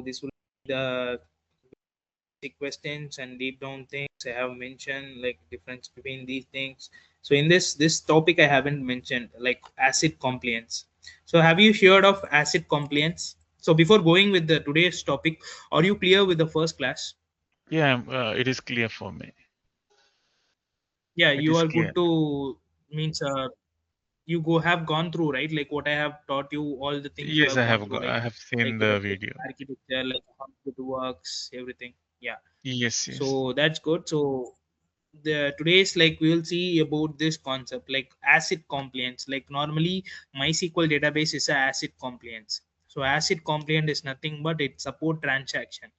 this will be the basic questions and deep down things. I have mentioned like difference between these things. So in this topic, I haven't mentioned like asset compliance. So have you heard of asset compliance? So before going with the today's topic, are you clear with the first class? Yeah, it is clear for me. Yeah, It you is are clear. good to means you go have gone through, right? Like what I have taught you, all the things you Yes, have gone through, I like have seen the video. architecture, like how it works, everything. Yeah. Yes, yes. So that's good. So the today's like we will see about this concept like asset compliance. Like normally MySQL database is a asset compliance. So asset compliant is nothing but it support transaction.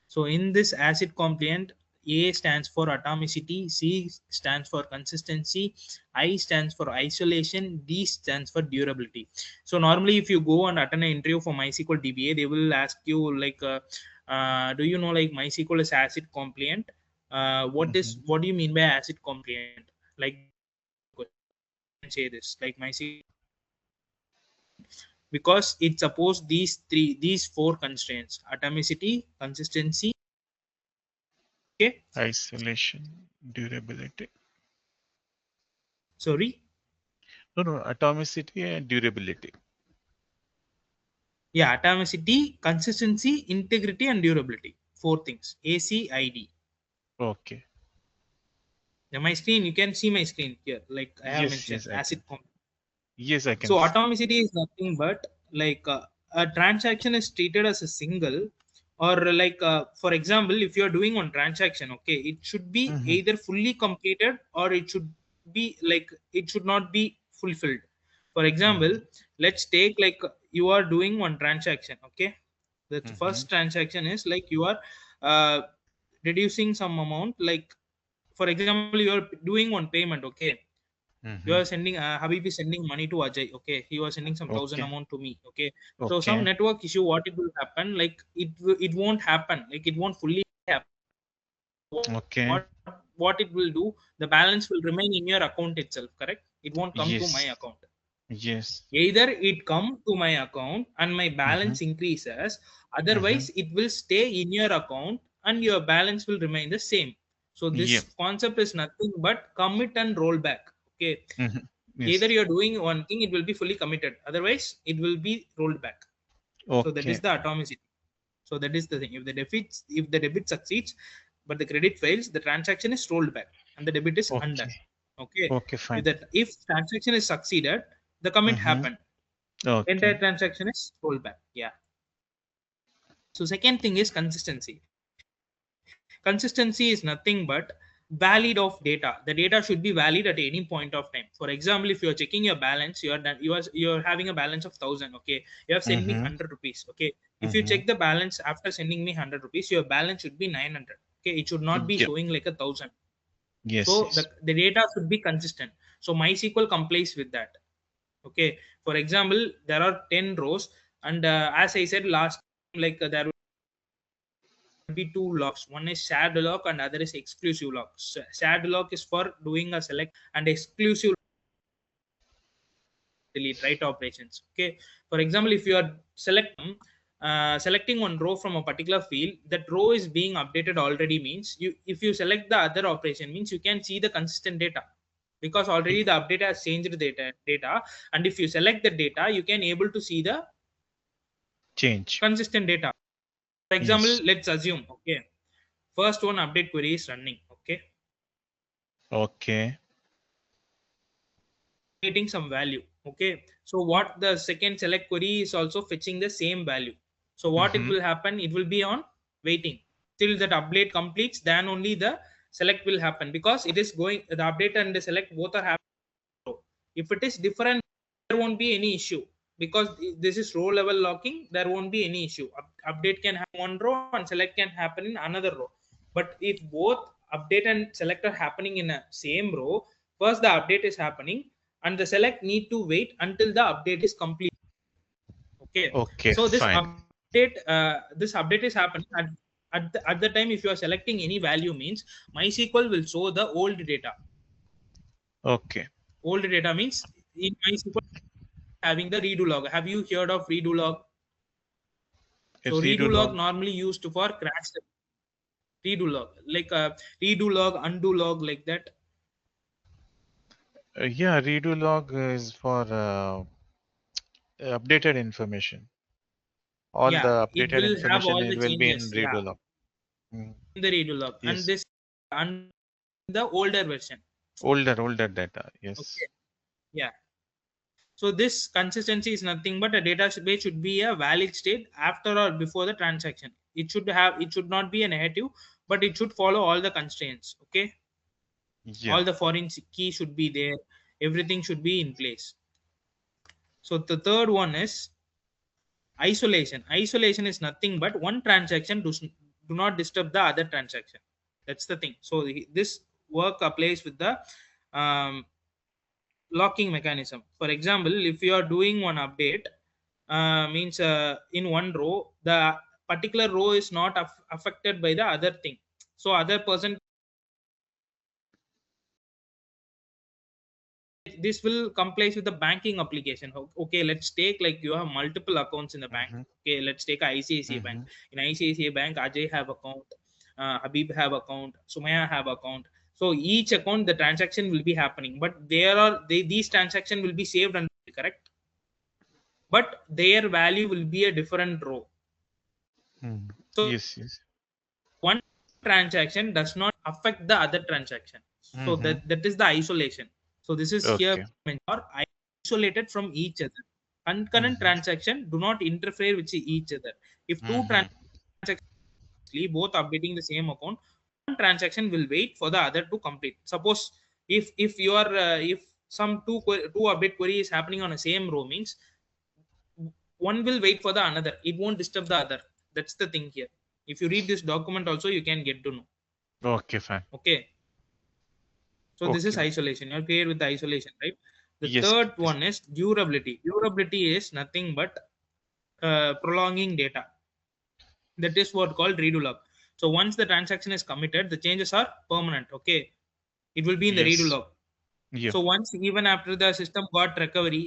So in this asset compliant, A stands for atomicity, C stands for consistency, I stands for isolation, D stands for durability. So normally, if you go and attend an interview for MySQL DBA, they will ask you like, do you know like MySQL is asset compliant? Hmm. What do you mean by asset compliant? Like say this like MySQL because it supposes these four constraints: atomicity, consistency. Okay, Isolation, durability. sorry. No, no, atomicity and durability. Yeah, atomicity, consistency, integrity, and durability. Four things. ACID. Okay. Now my screen, you can see my screen here. Like I have Yes, mentioned, yes, I can. acid comp. Yes, I can So see. atomicity is nothing but like a transaction is treated as a single, or like for example, if you are doing one transaction, okay, it should be Hmm. either fully completed or it should be like it should not be fulfilled. For example, let's take like you are doing one transaction, okay. The Hmm. first transaction is like you are uh, reducing some amount, like for example, you are doing one payment, okay. You are Hmm. sending Habib is sending money to Ajay, okay. He was sending some thousand Okay. amount to me, okay. So some Okay. network issue, what it will happen, like it won't happen, like it won't fully happen. Okay. What it will do, the balance will remain in your account itself, correct. It won't come to my Yes. account. Yes. Either it come to my account and my Hmm. balance increases, Hmm. otherwise it will stay in your account and your balance will remain the same. So Yeah. this concept is nothing but commit and roll back, okay. Hmm. Either Yes. you're doing one thing, it will be fully committed, otherwise it will be rolled back. So that is Okay. the atomicity. So that is the thing. If the debit succeeds but the credit fails, the transaction is rolled back and the debit is undone. Okay. Okay. Okay. If Fine. that if transaction is succeeded, the commit Hmm. happened. Entire Okay. transaction is rolled back. Yeah. So second thing is consistency. Consistency is nothing but valid of data. The data should be valid at any point of time. For example, if you are checking your balance, you are done, you are having a balance of 1,000, okay. You have sent me Hmm. 100 rupees, okay. If you Hmm. check the balance after sending me 100 rupees, your balance should be 900, okay. It should not be Yep. showing like 1,000. Yes. So Yes. the data should be consistent. So MySQL complies with that, okay. For example, there are 10 rows, and as I said last time, like there be two locks. One is shared lock and other is exclusive lock. Shared lock is for doing a select, and exclusive delete write operations. Okay. For example, if you are selecting one row from a particular field, that row is being updated already means you if you select the other operation means you can see the consistent data because already the update has changed the data, and if you select the data you can able to see the Change. consistent data. For example, Yes. let's assume, okay, first one update query is running, okay, Okay. getting some value, okay. So what the second select query is also fetching the same value. So what it Hmm. will happen, it will be on waiting till that update completes, then only the select will happen because it is going the update and the select both are happening. If it is different, there won't be any issue because this is row level locking, there won't be any issue. Update can happen one row and select can happen in another row. But if both update and select are happening in a same row, first the update is happening and the select need to wait until the update is complete, okay. Okay. So Fine. this update is happening at the time. If you are selecting any value means MySQL will show the old data. Okay. Old data means in MySQL having the redo log. Have you heard of redo log? So redo redo log log. normally used for crash. Redo log, like redo log, undo log, like that. Yeah, redo log is for updated information. All Yeah, the it updated will have information all it the will be in changes. Yeah, redo log. Mm, in the redo log, and yes, this the older version. older data. Okay. Yes. Yeah. So this consistency is nothing but a database should be a valid state after or before the transaction. It should not be a negative, but it should follow all the constraints. Okay. Yeah. All the foreign key should be there. Everything should be in place. So the third one is isolation. Isolation is nothing but one transaction do not disturb the other transaction. That's the thing. So this work applies with the um, locking mechanism. For example, if you are doing one update, means in one row, the particular row is not affected by the other thing. So other person, this will complies with the banking application. Okay, let's take like you have multiple accounts in the bank. Mm-hmm. Okay, let's take ICICI bank. Mm-hmm. In ICICI bank, Ajay have account, Habib have account, Sumaya have account. So each account the transaction will be happening, but these transaction will be saved and correct, but their value will be a different row. Mm. So Yes, yes. one transaction does not affect the other transaction. So Mm-hmm. that is the isolation. So this is here Okay. or isolated from each other. Concurrent Mm-hmm. transaction do not interfere with each other. If two Mm-hmm. transactions both updating the same account, one transaction will wait for the other to complete. Suppose if you are if some two update query is happening on the same row, means one will wait for the another, it won't disturb the other. That's the thing here. If you read this document also, you can get to know. Okay, fine. Okay. So this is Okay. isolation. You're clear with the isolation, right? The Yes, third yes. one is durability. Durability is nothing but prolonging data. That is what called redo log. So once the transaction is committed, the changes are permanent. Okay, it will be in the redo Yes. log. Yeah. So once, even after the system got recovery,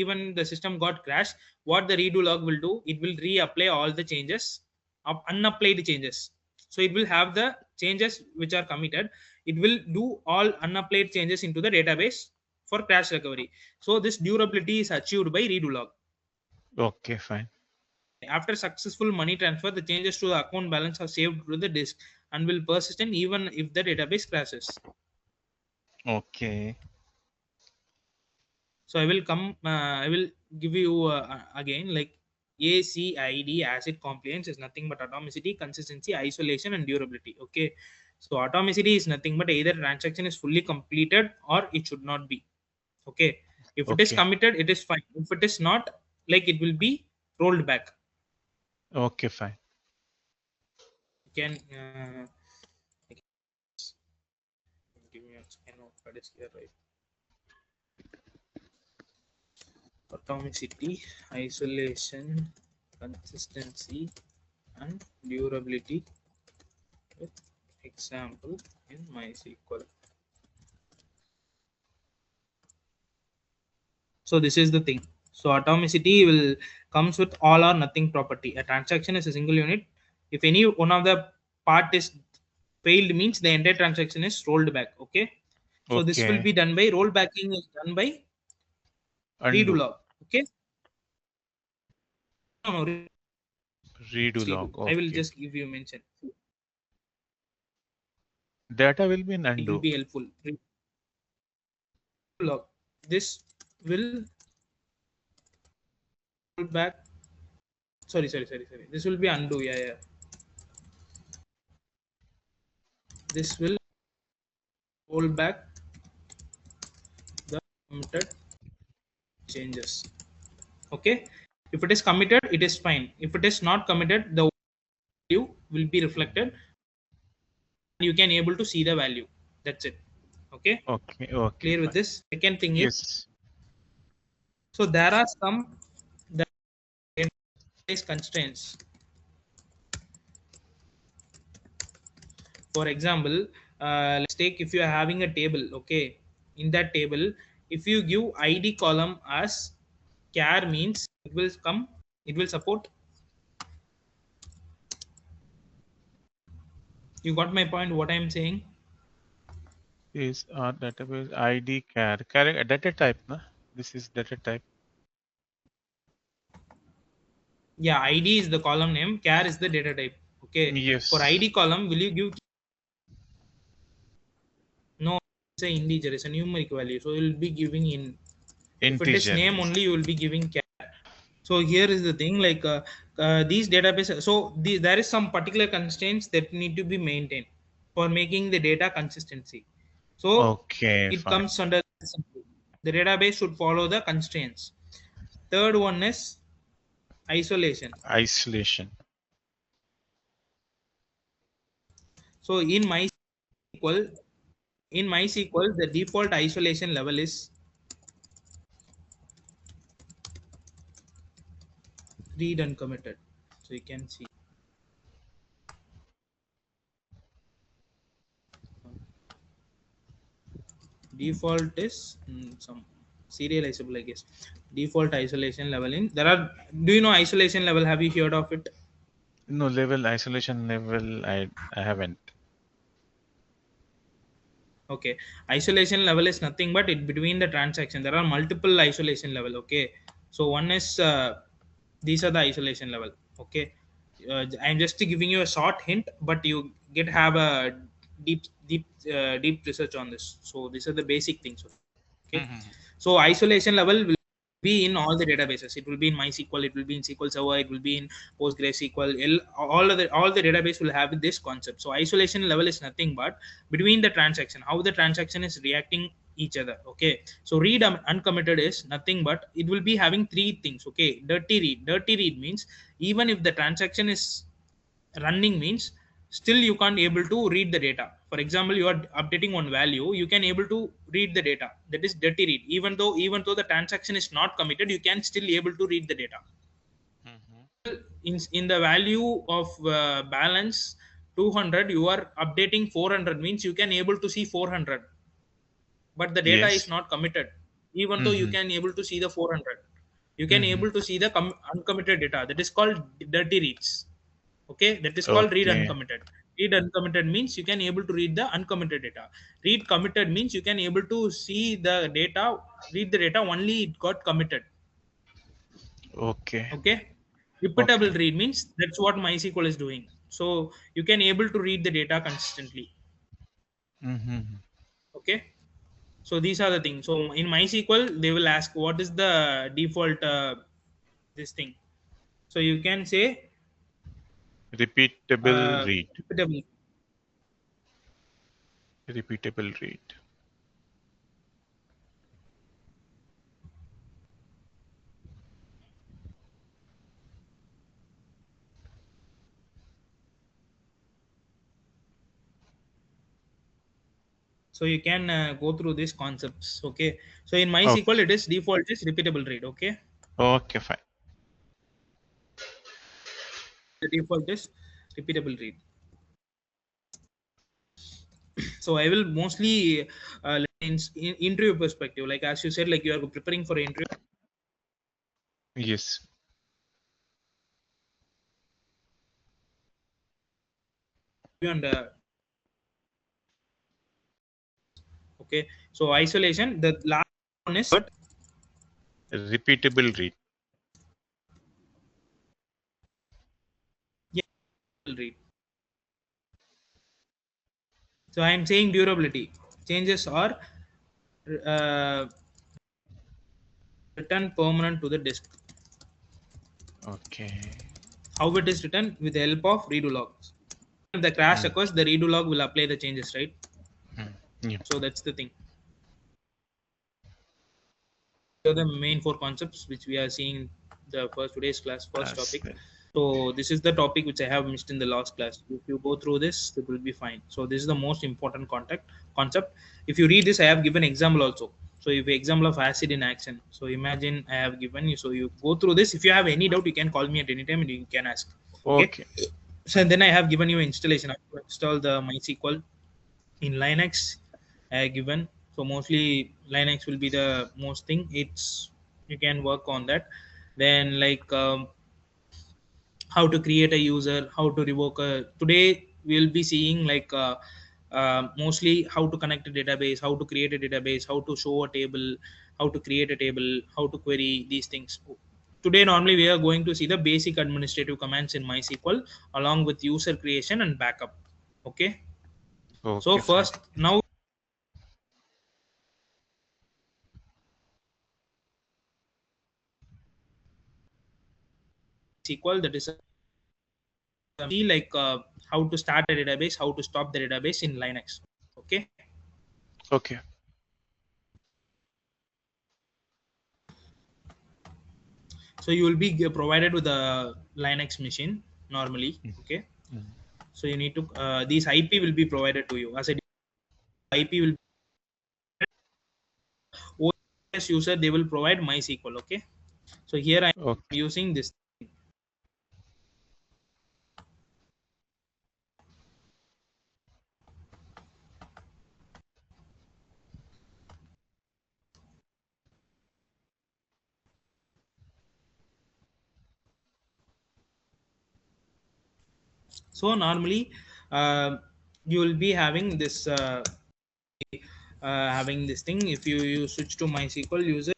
even the system got crashed, what the redo log will do, it will reapply all the changes of unapplied changes. So it will have the changes which are committed. It will do all unapplied changes into the database for crash recovery. So this durability is achieved by redo log. Okay, fine. After successful money transfer, the changes to the account balance are saved to the disk and will persist even if the database crashes. Okay. So I will give you again, like ACID, acid compliance is nothing but atomicity, consistency, isolation, and durability. Okay. So atomicity is nothing but either transaction is fully completed or it should not be. Okay. If it is Okay. committed, it is fine. If it is not, like it will be rolled back. Okay, fine. You can give me a second. What is here, right? Atomicity, isolation, consistency, and durability with example in MySQL. So this is the thing. So atomicity will comes with all or nothing property. A transaction is a single unit. If any one of the part is failed, means the entire transaction is rolled back. Okay. So this will Okay. be done by rollbacking is done by redo Undo. log. Okay. No, no, Redo redo. log. I will Okay. just give you mention. Data will be in It will undo. be helpful. Redo log. This will roll back. Sorry. This will be undo. Yeah, yeah. This will roll back the committed changes. Okay. If it is committed, it is fine. If it is not committed, the value will be reflected. You can able to see the value. That's it. Okay. Okay. Okay, Clear with fine. this? Second thing is, Yes. so there are some that is constraints. For example, let's take, if you are having a table. Okay. In that table, if you give id column as char, means it will come, it will support You got my point, what I'm saying? Is our database ID char data type, na? This is data type. Yeah, ID is the column name, char is the data type. Okay. For Yes. ID column, will you give no, it's a integer, it's a numeric value. So you'll be giving in. If it is Integer. name only, you will be giving char. So here is the thing, like these databases. So there is some particular constraints that need to be maintained for making the data consistency. So Okay, it fine. comes under the database should follow the constraints. Third one is isolation. Isolation. So in MySQL, the default isolation level is read uncommitted. So you can see default is some serializable, I guess. Default isolation level in there are. Do you know isolation level? Have you heard of it? No, level isolation level. I haven't. Okay, isolation level is nothing but it between the transaction. There are multiple isolation level. Okay, so one is these are the isolation level. Okay, I'm just giving you a short hint, but you get have a deep research on this. So these are the basic things. Okay, Mhm. so isolation level will be in all the databases. It will be in MySQL, it will be in SQL Server, it will be in PostgreSQL. All the database will have this concept. So isolation level is nothing but between the transaction, how the transaction is reacting each other. Okay, so read uncommitted is nothing but it will be having three things. Okay, dirty read means even if the transaction is running means still you can't able to read the data. For example, you are updating one value, you can able to read the data. That is dirty read. Even though the transaction is not committed, you can still able to read the data. Mhm. In the value of balance 200, you are updating 400 means you can able to see 400, but the data is Yes. not committed. Even though you Mm-hmm. can able to see the 400, you can Mm-hmm. able to see the uncommitted data. That is called dirty reads. Okay, that is called read Okay. uncommitted. Read uncommitted means you can able to read the uncommitted data. Read committed means you can able to see the data, read the data only it got committed. Okay. Okay, repeatable Okay. read means that's what MySQL is doing. So you can able to read the data consistently. Mm-hmm. Okay, so these are the things. So in MySQL they will ask what is the default this thing. So you can say Repeatable read. repeatable. Repeatable read. So you can go through these concepts. Okay, so in MySQL Okay. it is default is repeatable read. Okay, Okay, fine. the default is repeatable read. So I will mostly in interview perspective, like as you said, like you are preparing for interview. Yes. And okay, so isolation, the last one is Repeatable read. yeah, read. So I am saying durability changes are uh, return permanent to the disk. Okay. How it is written? With the help of redo logs. If the crash Mm. occurs, the redo log will apply the changes, right? Mm. Yeah. So that's the thing. So the main four concepts which we are seeing the first today's class, first That's topic. it. So this is the topic which I have missed in the last class. If you go through this, it will be fine. So this is the most important concept. If you read this, I have given example also. So if example of acid in action. So imagine I have given you. So you go through this. If you have any doubt, you can call me at any time and you can ask. Okay. Okay. So then I have given you installation. I have to install the MySQL in Linux. I have given, so mostly Linux will be the most thing. It's you can work on that. Then like how to create a user, how to revoke a. Today we'll be seeing like mostly how to connect a database, how to create a database, how to show a table, how to create a table, how to query these things. Today, normally we are going to see the basic administrative commands in MySQL along with user creation and backup. Okay. So Okay, fine. first, now SQL, that is see like how to start a database, how to stop the database in Linux. Okay. Okay. So you will be provided with a Linux machine normally. Mm, Okay. mm. So you need to these IP will be provided to you as a IP will OS user, they will provide MySQL. Okay. So here I am Okay. using this. So normally you will be having this having this thing. If you switch to MySQL user,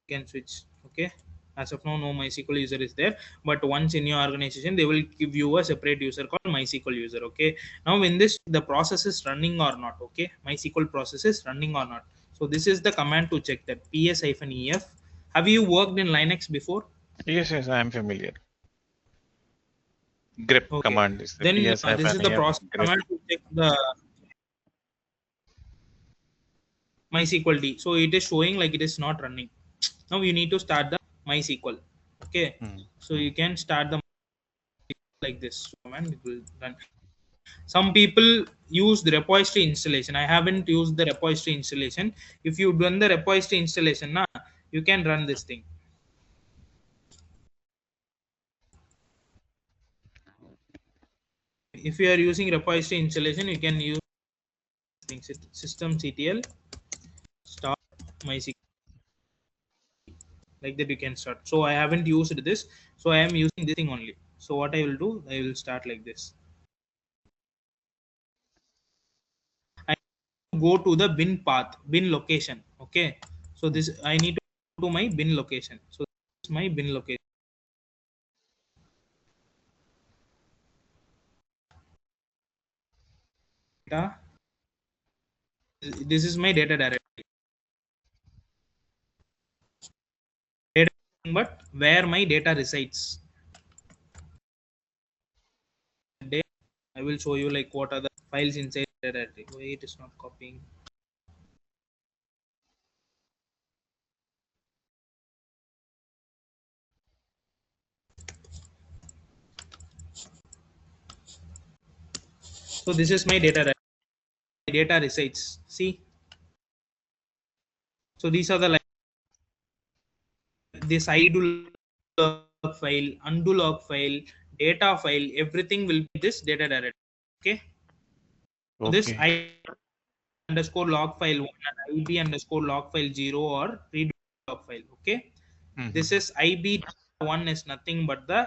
you can switch. Okay. As of now, no MySQL user is there, but once in your organization, they will give you a separate user called MySQL user. Okay. Now in this, the process is running or not. Okay. MySQL process is running or not. So this is the command to check that ps-ef. Have you worked in Linux before? Yes, yes, I am familiar. Grep Okay. command is the Then PS this is the -f process grep. command to check the MySQL D. So it is showing like it is not running. Now you need to start the MySQL. Okay. Mm, So mm. you can start the like this command, it will run. Some people use the repository installation. I haven't used the repository installation. If you done the repository installation, you can run this thing. If you are using repository installation, you can use things systemctl start MySQL, like that you can start. So I haven't used this, so I am using this thing only. So what I will do, I will start like this. I go to the bin path, bin location. Okay. So this I need to go to my bin location. So this is my bin location. Data. This is my data directory. Data, but where my data resides. I will show you like what are the files inside the directory. Wait, it is not copying. So this is my data directory. My data resides. See. So these are the like this IDO log file, undo log file, data file. Everything will be this data directory. Okay. So this Okay. I underscore log file 1 and IB underscore log file 0 or read log file. Okay. This Mhm. is IB1 is nothing but the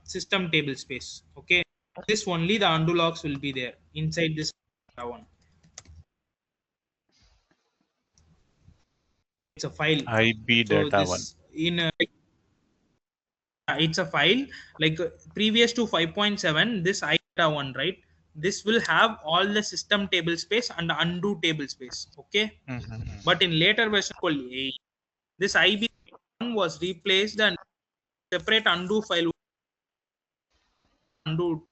system table space. Okay. This only the undo logs will be there inside this one. It's a file. IB So data one. this in it's a file like previous to 5.7, this IDA one, right? This will have all the system table space and the undo table space. Okay. Mhm. But in later version called 8, this IB1 was replaced and separate undo file, undo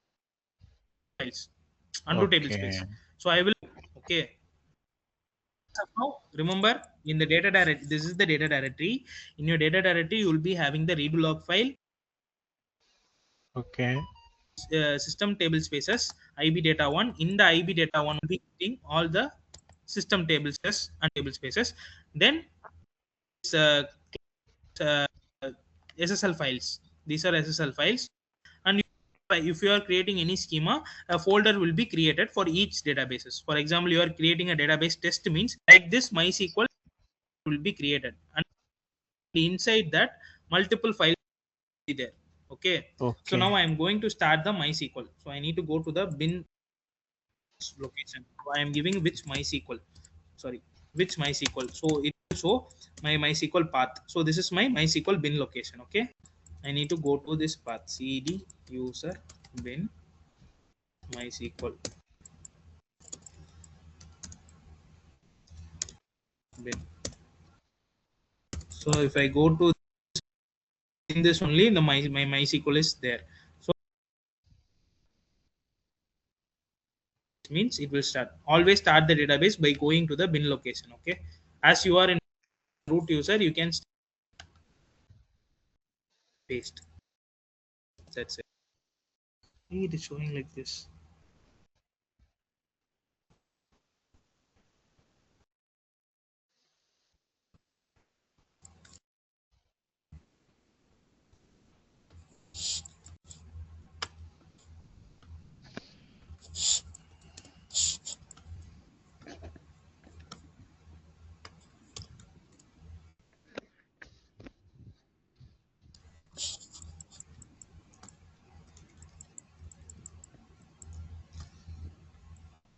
files, undo table space. Okay. So I will, okay. So now remember, in the data directory, this is the data directory. In your data directory, you will be having the redo log file, Okay. system table spaces, IB data one. In the IB data one will be getting all the system table spaces and table spaces. Then uh, uh, SSL files. These are SSL files. And if you are creating any schema, a folder will be created for each databases. For example, you are creating a database test means like this MySQL will be created, and inside that multiple files will be there. Okay, so now Okay. I am going to start the MySQL. So I need to go to the bin location. So I am giving which MySQL, sorry, which MySQL. So it will show my MySQL path. So this is my MySQL bin location. Okay, I need to go to this path, cd user bin MySQL bin. So if I go to in this only, the my MySQL is there. So it means it will start. Always start the database by going to the bin location. Okay, as you are in root user, you can paste. That's it. It is showing like this.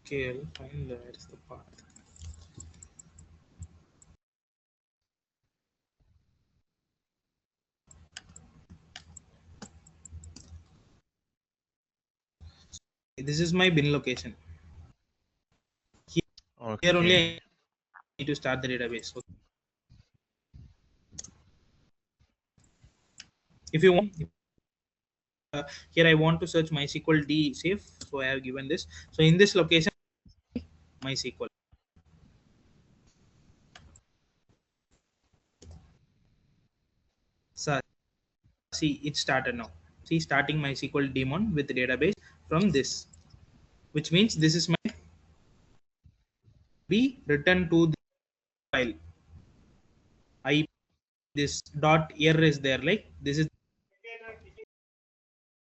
Okay, I'll find where is the path. This is my bin location. Here only Okay. I need to start the database. So if you want, here I want to search MySQL D safe. So I have given this. So in this location, MySQL. So see, it started now. See, starting MySQL daemon with database from this, which means this is my be written to the file. I this dot error is there. Like this is,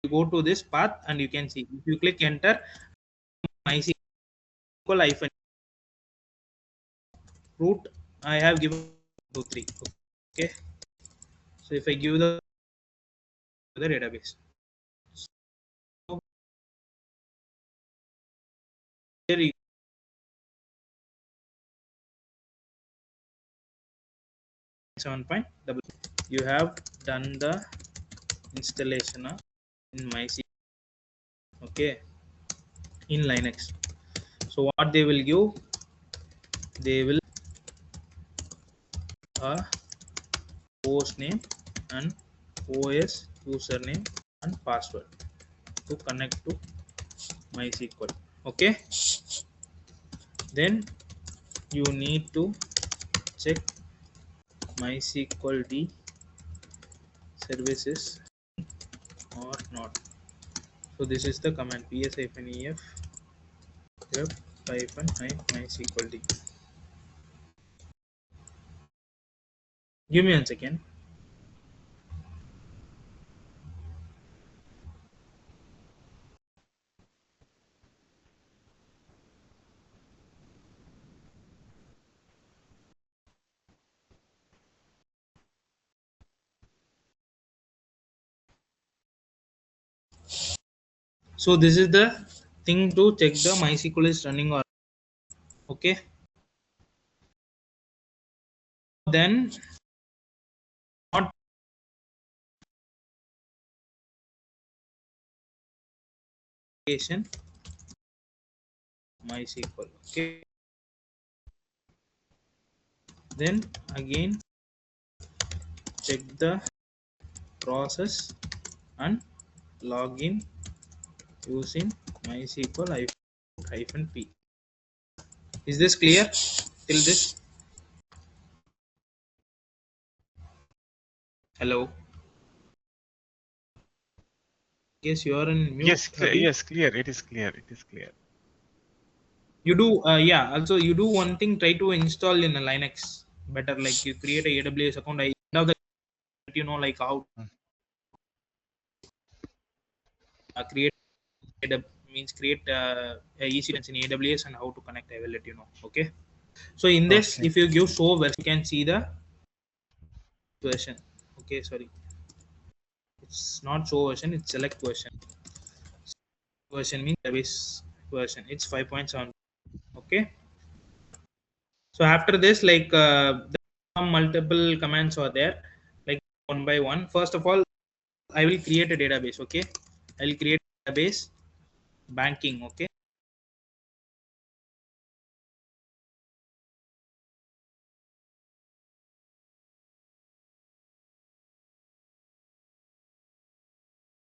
you go to this path and you can see. If you click enter, MySQL hyphen root, I have given 2 3. Okay, so if I give the database, so here you 7. You have done the installation in MySQL. Okay, in Linux. So what they will give, they will a host name and OS username and password to connect to MySQL. Okay, then you need to check MySQL D services or not. So this is the command ps-ef -i MySQL D. Give me 1 second. So this is the thing to check the MySQL is running or okay. Then not application MySQL. Okay. Then again check the process and login using MySQL hyphen p. Is this clear till this? Hello. Yes, you are in mute, Yes, clear. Abhi. Yes, clear. It is clear. It is clear. You do, yeah. Also, you do one thing. Try to install in a Linux better. Like you create a AWS account. I know that you know like how Mm. create means create a EC2 in AWS and how to connect. I will let you know. Okay. So in this, Okay. if you give show version, you can see the version. Okay, sorry. It's not show version, it's select version. Version means database version. It's 5.7. Okay. So after this, like some multiple commands are there, like one by one. First of all, I will create a database. Okay, I will create a database banking. Okay,